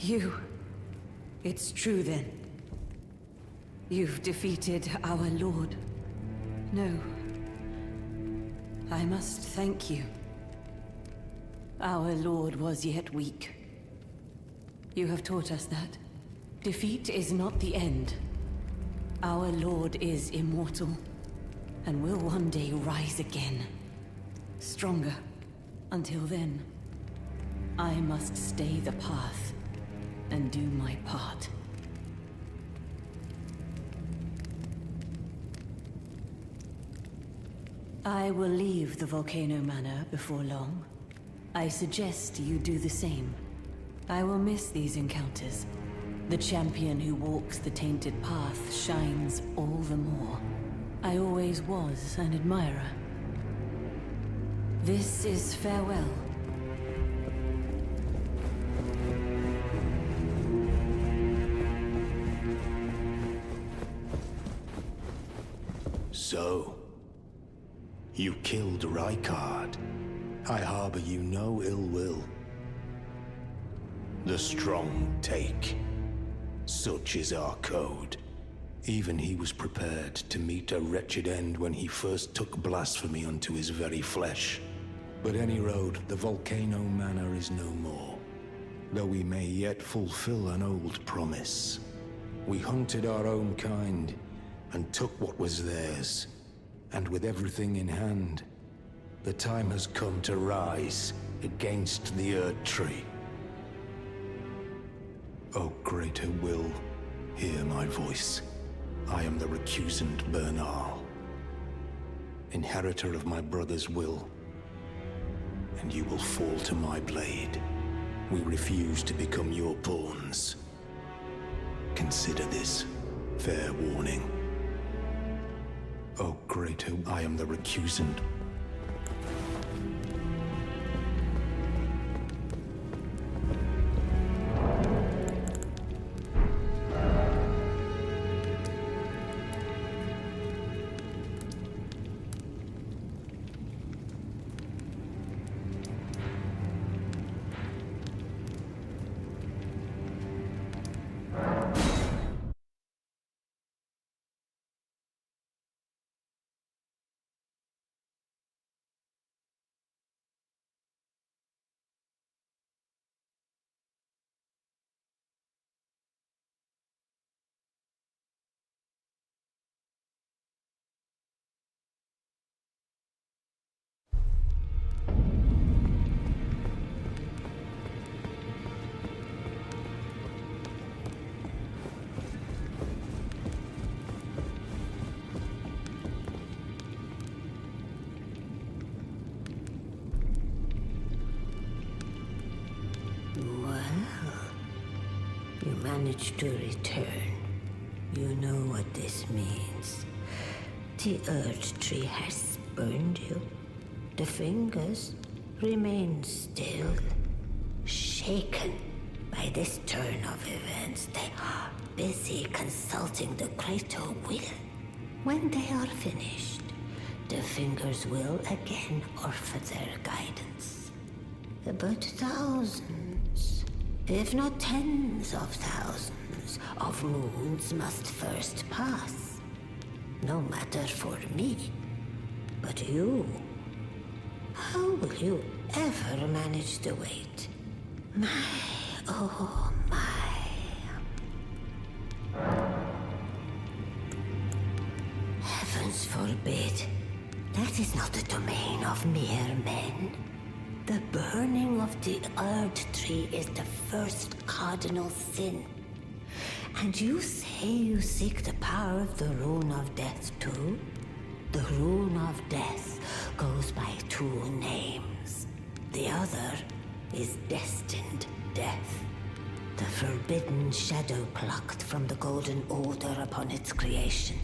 You... It's true then. You've defeated our lord. No. I must thank you. Our lord was yet weak. You have taught us that. Defeat is not the end. Our lord is immortal, and will one day rise again. Stronger. Until then, I must stay the path and do my part. I will leave the Volcano Manor before long. I suggest you do the same. I will miss these encounters. The champion who walks the tainted path shines all the more. I always was an admirer. This is farewell. So, you killed Rykard. I harbor you no ill will. The strong take. Such is our code. Even he was prepared to meet a wretched end when he first took blasphemy unto his very flesh. But any road, the Volcano Manor is no more. Though we may yet fulfill an old promise. We hunted our own kind, and took what was theirs. And with everything in hand, the time has come to rise against the Erd Tree. O greater will, hear my voice. I am the recusant Bernal, inheritor of my brother's will, and you will fall to my blade. We refuse to become your pawns. Consider this fair warning. O greater, I am the recusant. Managed to return. You know what this means. The Erd Tree has spurned you. The fingers remain still, shaken by this turn of events. They are busy consulting the greater will. When they are finished, the fingers will again offer their guidance. But thousands, if not tens of thousands, of moons must first pass. No matter for me, but you. How will you ever manage the wait? My, oh my. Heavens forbid. That is not the domain of mere men. The burning of the Erd Tree is the first cardinal sin. And you say you seek the power of the Rune of Death too? The Rune of Death goes by two names. The other is Destined Death. The forbidden shadow plucked from the Golden Order upon its creation.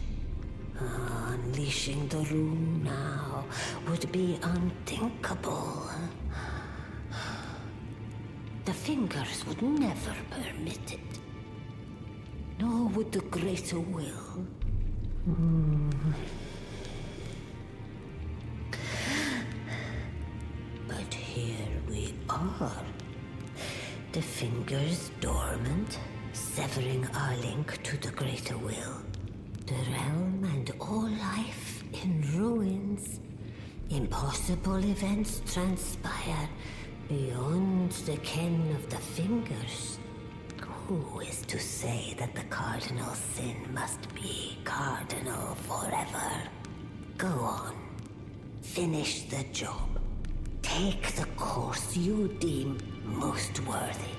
Unleashing the rune now would be unthinkable. The fingers would never permit it. Nor would the greater will. But here we are. The fingers dormant, severing our link to the greater will. The realm and all life in ruins. Impossible events transpire beyond the ken of the fingers. Who is to say that the cardinal sin must be cardinal forever? Go on. Finish the job. Take the course you deem most worthy.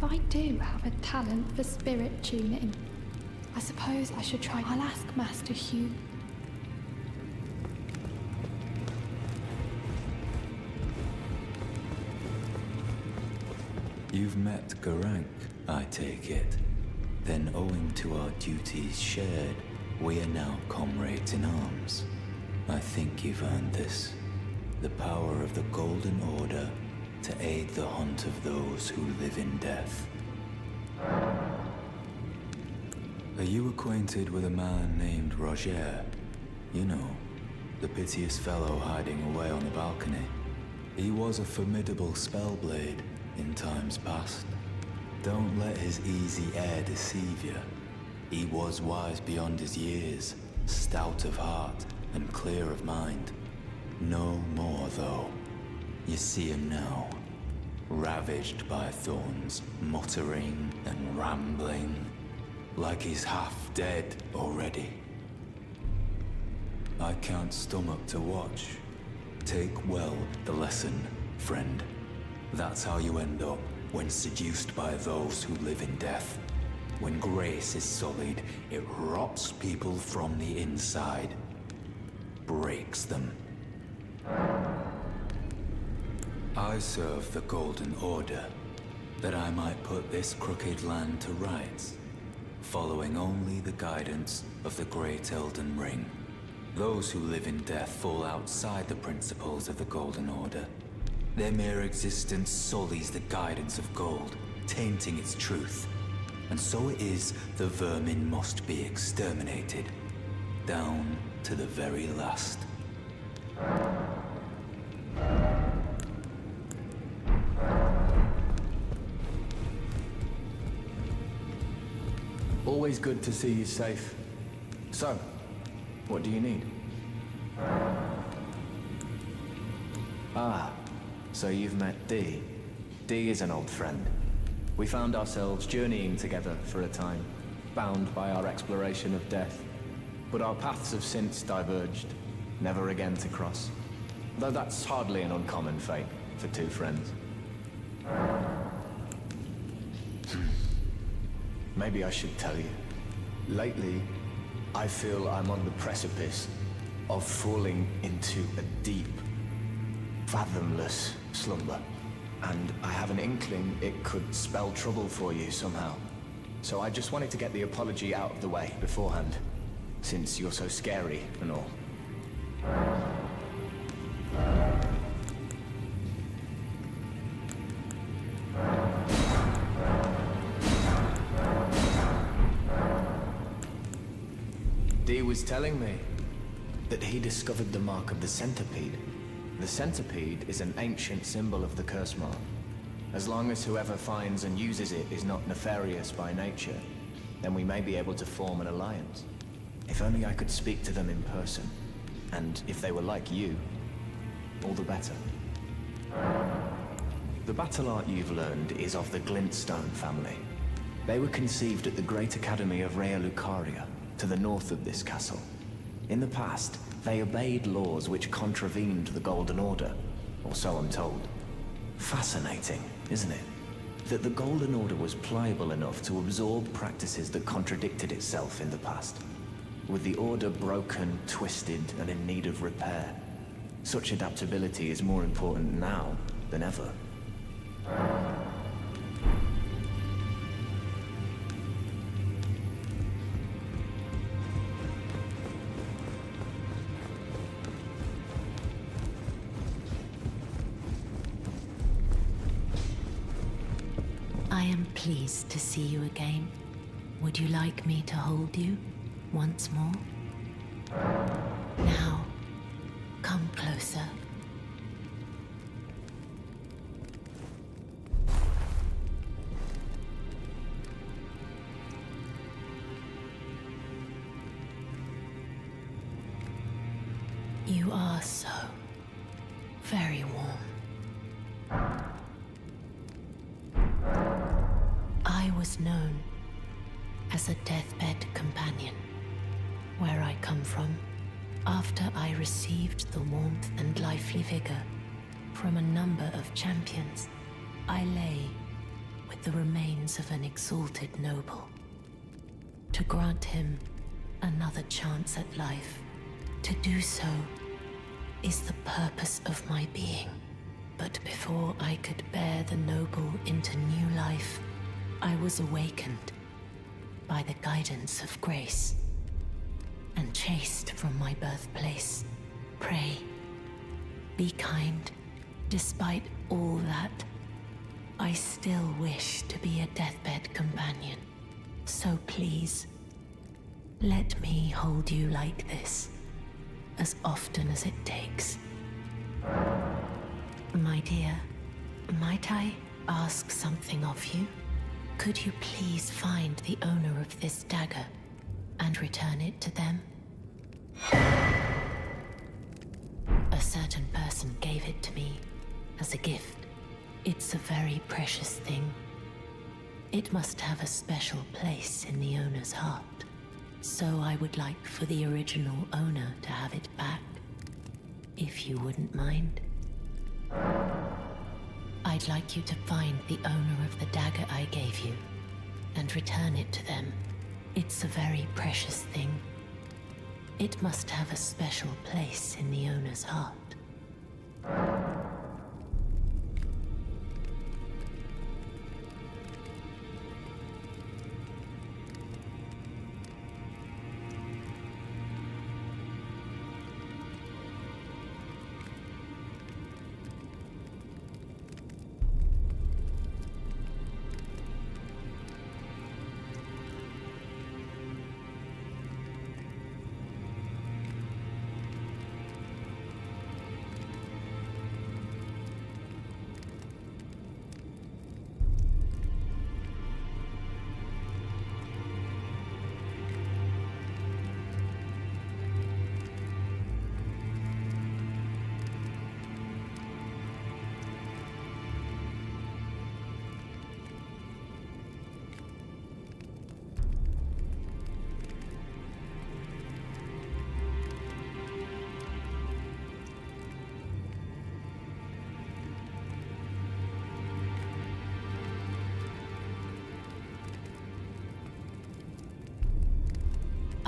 I do have a talent for spirit tuning. I suppose I should try. I'll ask Master Hugh. You've met Garank, I take it. Then owing to our duties shared, we are now comrades in arms. I think you've earned this. The power of the Golden Order to aid the hunt of those who live in death. Are you acquainted with a man named Roger? You know, the piteous fellow hiding away on the balcony. He was a formidable spellblade in times past. Don't let his easy air deceive you. He was wise beyond his years, stout of heart and clear of mind. No more, though. You see him now, ravaged by thorns, muttering and rambling, like he's half dead already. I can't stomach to watch. Take well the lesson, friend. That's how you end up when seduced by those who live in death. When grace is sullied, it rots people from the inside, breaks them. I serve the Golden Order, that I might put this crooked land to rights, following only the guidance of the Great Elden Ring. Those who live in death fall outside the principles of the Golden Order. Their mere existence sullies the guidance of gold, tainting its truth. And so it is the vermin must be exterminated, down to the very last. Always good to see you safe. So, what do you need? Ah, so you've met Dee. Dee is an old friend. We found ourselves journeying together for a time, bound by our exploration of death. But our paths have since diverged, never again to cross. Though that's hardly an uncommon fate for two friends. Maybe I should tell you. Lately, I feel I'm on the precipice of falling into a deep, fathomless slumber. And I have an inkling it could spell trouble for you somehow. So I just wanted to get the apology out of the way beforehand, since you're so scary and all. Dee was telling me that he discovered the mark of the centipede. The centipede is an ancient symbol of the curse mark. As long as whoever finds and uses it is not nefarious by nature, then we may be able to form an alliance. If only I could speak to them in person. And if they were like you, all the better. The battle art you've learned is of the Glintstone family. They were conceived at the Great Academy of Rea Lucaria, to the north of this castle. In the past, they obeyed laws which contravened the Golden Order, or so I'm told. Fascinating, isn't it? That the Golden Order was pliable enough to absorb practices that contradicted itself in the past. With the Order broken, twisted, and in need of repair, such adaptability is more important now than ever. I am pleased to see you again. Would you like me to hold you once more? Now, come closer. You are so very warm. I was known as a deathbed companion where I come from. After I received the warmth and lively vigor from a number of champions, I lay with the remains of an exalted noble. To grant him another chance at life, to do so is the purpose of my being. But before I could bear the noble into new life, I was awakened by the guidance of grace and chased from my birthplace. Pray, be kind. Despite all that, I still wish to be a deathbed companion. So please, let me hold you like this, as often as it takes. My dear, might I ask something of you? Could you please find the owner of this dagger and return it to them? A certain person gave it to me as a gift. It's a very precious thing. It must have a special place in the owner's heart. So I would like for the original owner to have it back, if you wouldn't mind. I'd like you to find the owner of the dagger I gave you and return it to them. It's a very precious thing. It must have a special place in the owner's heart.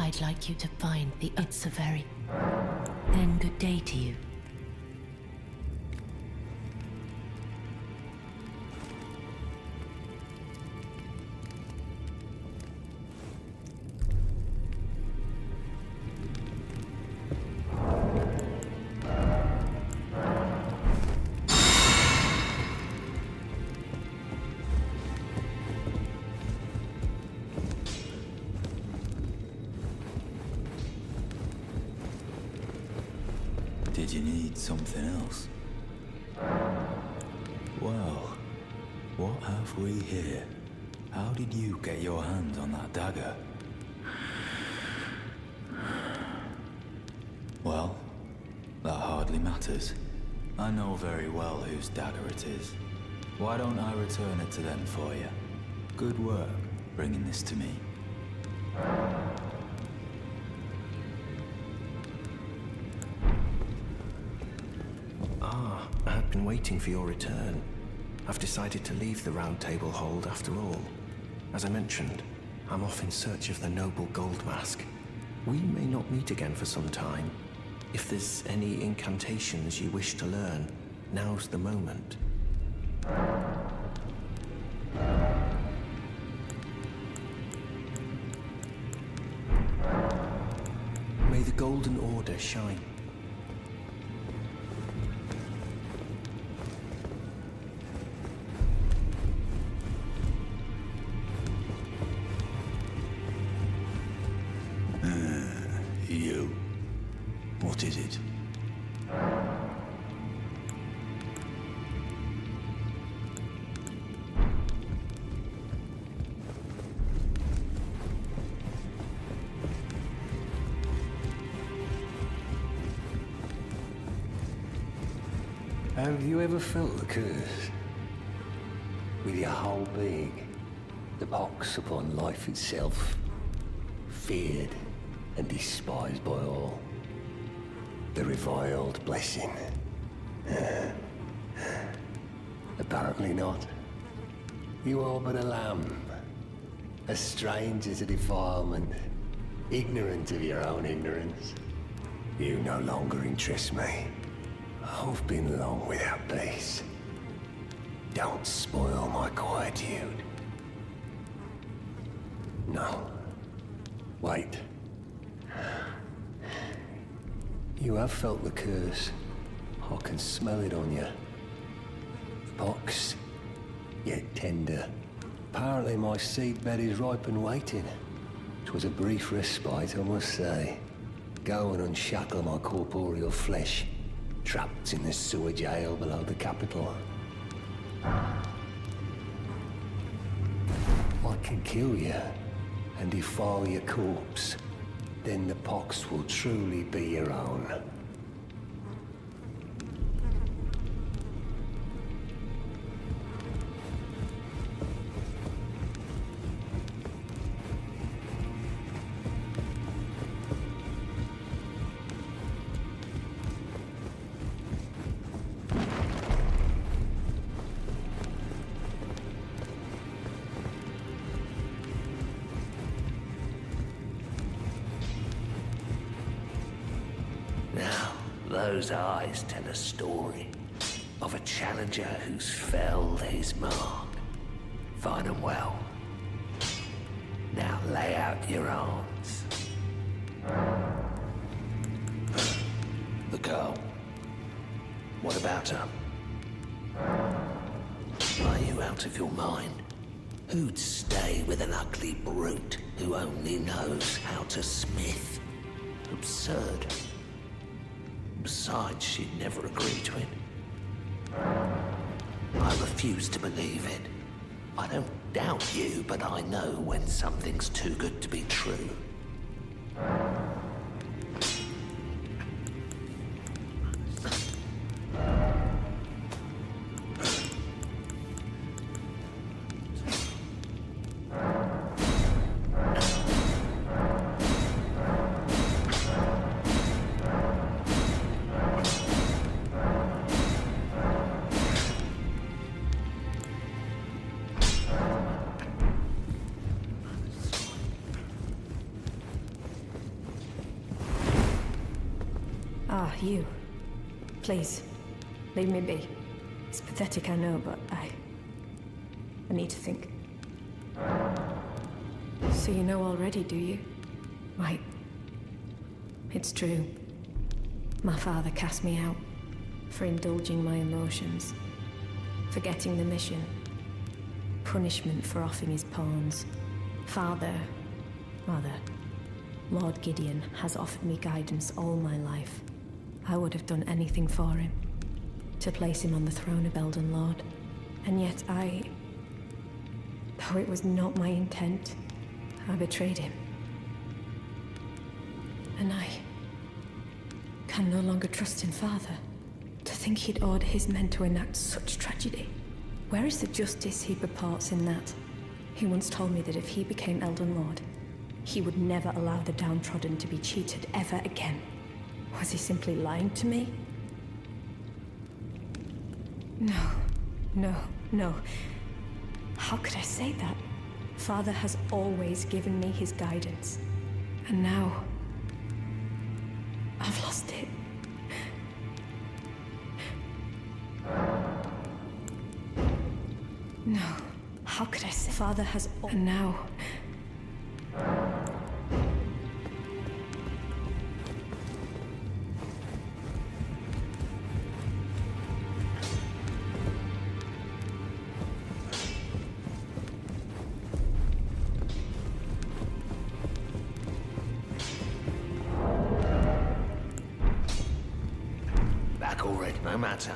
I'd like you to find the Utsaveri. Then good day to you. Did you need something else? Well, what have we here? How did you get your hands on that dagger? Well, that hardly matters. I know very well whose dagger it is. Why don't I return it to them for you? Good work bringing this to me. I've been waiting for your return. I've decided to leave the Roundtable Hold after all. As I mentioned, I'm off in search of the noble gold mask. We may not meet again for some time. If there's any incantations you wish to learn, now's the moment. May the Golden Order shine. You. What is it? Have you ever felt the curse? With your whole being, the pox upon life itself, feared and despised by all. The reviled blessing. Apparently not. You are but a lamb, a stranger to defilement, ignorant of your own ignorance. You no longer interest me. I've been long without peace. Don't spoil my quietude. No. Wait. You have felt the curse. I can smell it on you. Pox, yet tender. Apparently my seedbed is ripe and waiting. 'Twas a brief respite, I must say. Go and unshackle my corporeal flesh, trapped in the sewer jail below the capital. I can kill you and defile your corpse. Then the pox will truly be your own. Now, those eyes tell a story of a challenger who's felled his mark. Find them well. Now lay out your arms. The girl. What about her? Are you out of your mind? Who'd stay with an ugly brute who only knows how to smith? Absurd. Besides, she'd never agree to it. I refuse to believe it. I don't doubt you, but I know when something's too good to be true. Ah, you. Please, leave me be. It's pathetic, I know, but I need to think. So you know already, do you? Right. It's true. My father cast me out for indulging my emotions, forgetting the mission, punishment for offing his pawns. Mother, Lord Gideon has offered me guidance all my life. I would have done anything for him, to place him on the throne of Elden Lord. And yet though it was not my intent, I betrayed him. And I can no longer trust in Father. To think he'd order his men to enact such tragedy. Where is the justice he purports in that? He once told me that if he became Elden Lord, he would never allow the downtrodden to be cheated ever again. Was he simply lying to me? No. How could I say that? Father has always given me his guidance. And now, I've lost it. No. How could I say? Father has... And now... Back already, no matter.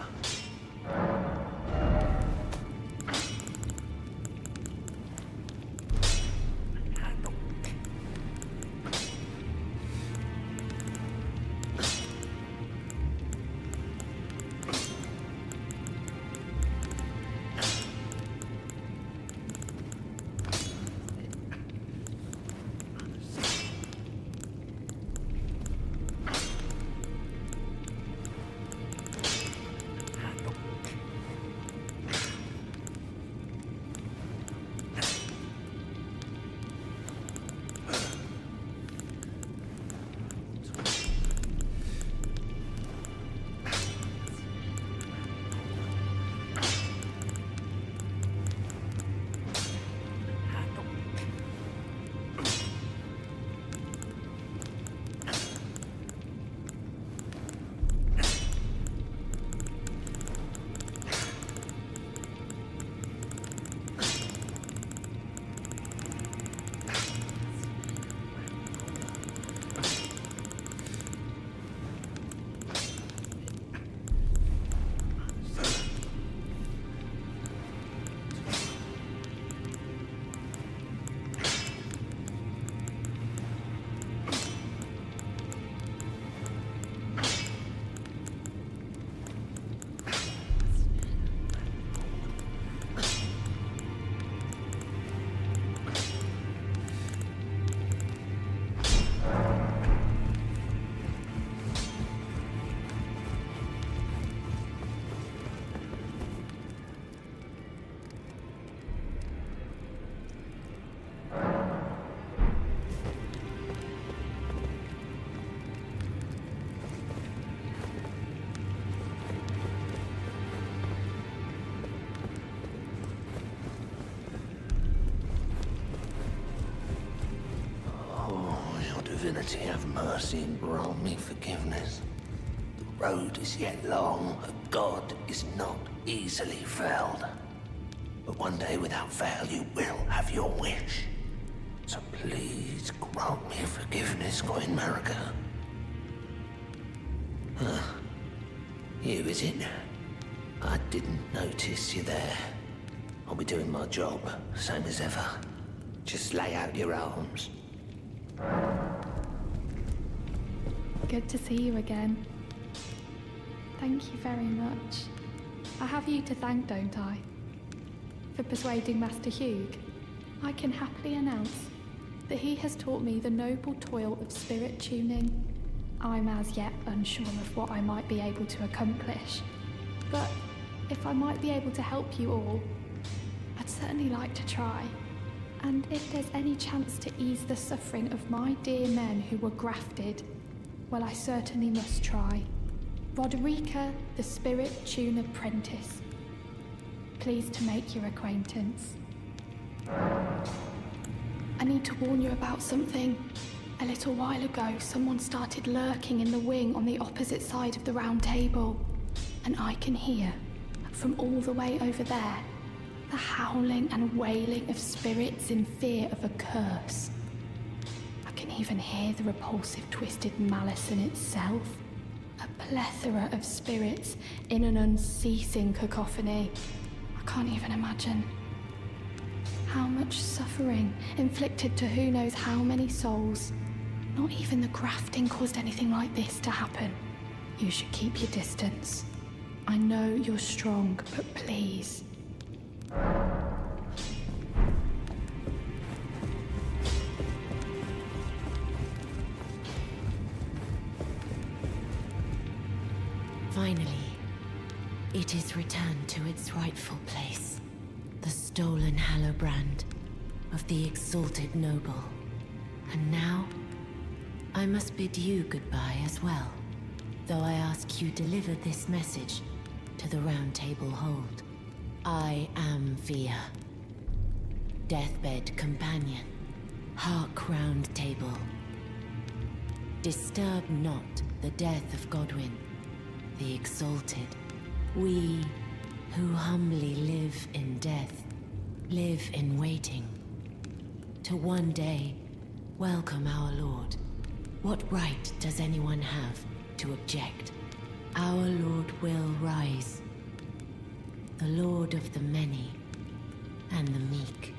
Divinity, have mercy and grant me forgiveness. The road is yet long, a god is not easily felled. But one day without fail you will have your wish. So please grant me forgiveness, Queen Marika. You, is it? I didn't notice you there. I'll be doing my job, same as ever. Just lay out your arms. Good to see you again. Thank you very much. I have you to thank, don't I? For persuading Master Hugh. I can happily announce that he has taught me the noble toil of spirit tuning. I'm as yet unsure of what I might be able to accomplish, but if I might be able to help you all, I'd certainly like to try. And if there's any chance to ease the suffering of my dear men who were grafted, Well, I certainly must try. Roderica, the Spirit Tune Apprentice. Pleased to make your acquaintance. I need to warn you about something. A little while ago, someone started lurking in the wing on the opposite side of the round table. And I can hear, from all the way over there, the howling and wailing of spirits in fear of a curse. I can even hear the repulsive twisted malice in itself. A plethora of spirits in an unceasing cacophony. I can't even imagine. How much suffering inflicted to who knows how many souls. Not even the grafting caused anything like this to happen. You should keep your distance. I know you're strong, but please. Finally, it is returned to its rightful place. The stolen hallowbrand of the exalted noble. And now, I must bid you goodbye as well, though I ask you deliver this message to the Roundtable Hold. I am Via, deathbed companion, hark round table. Disturb not the death of Godwyn, the exalted. We who humbly live in death, live in waiting, to one day welcome our Lord. What right does anyone have to object? Our Lord will rise, the Lord of the many and the meek.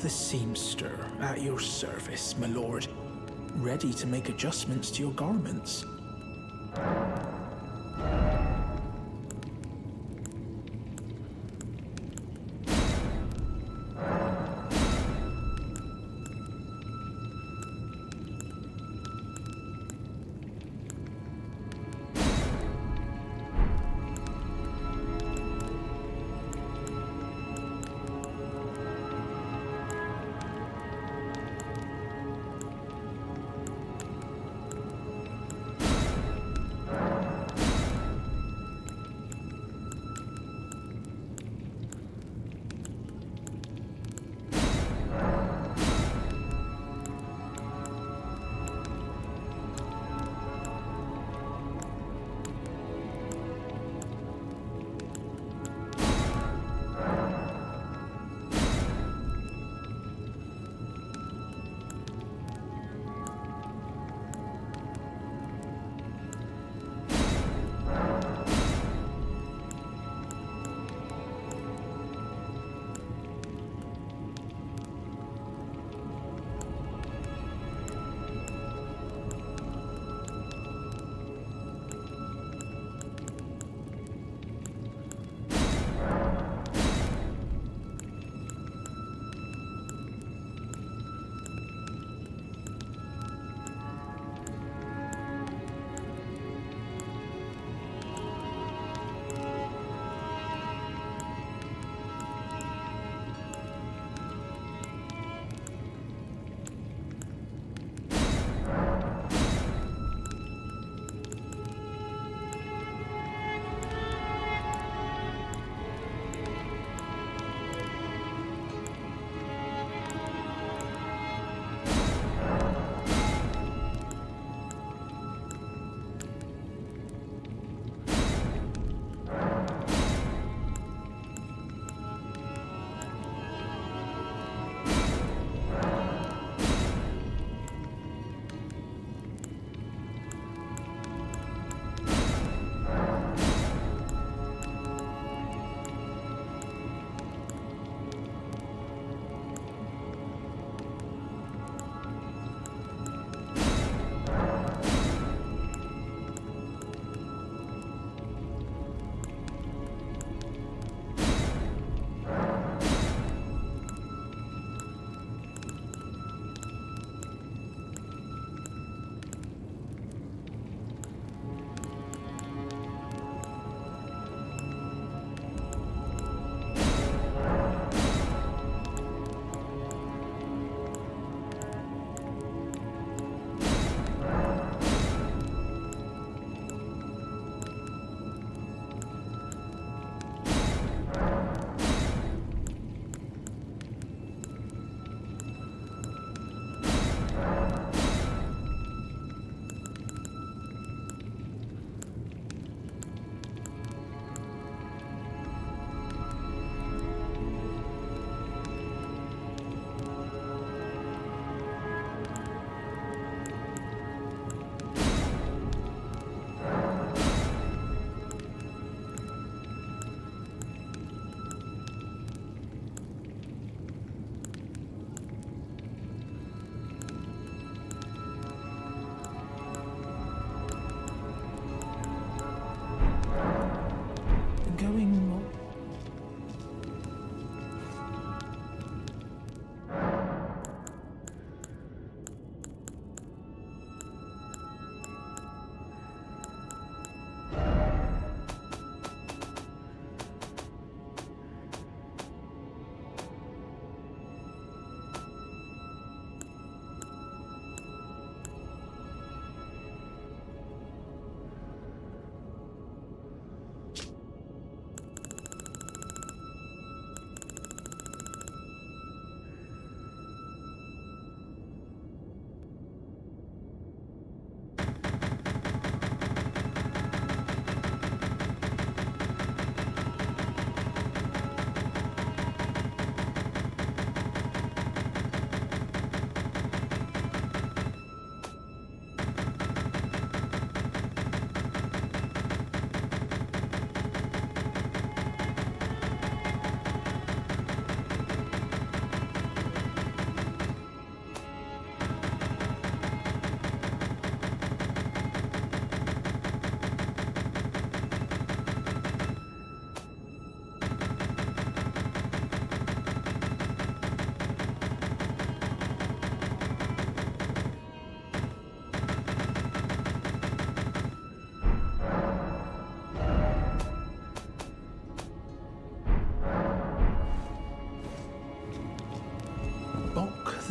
the seamster at your service, my lord. Ready to make adjustments to your garments.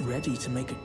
ready to make a...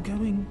Going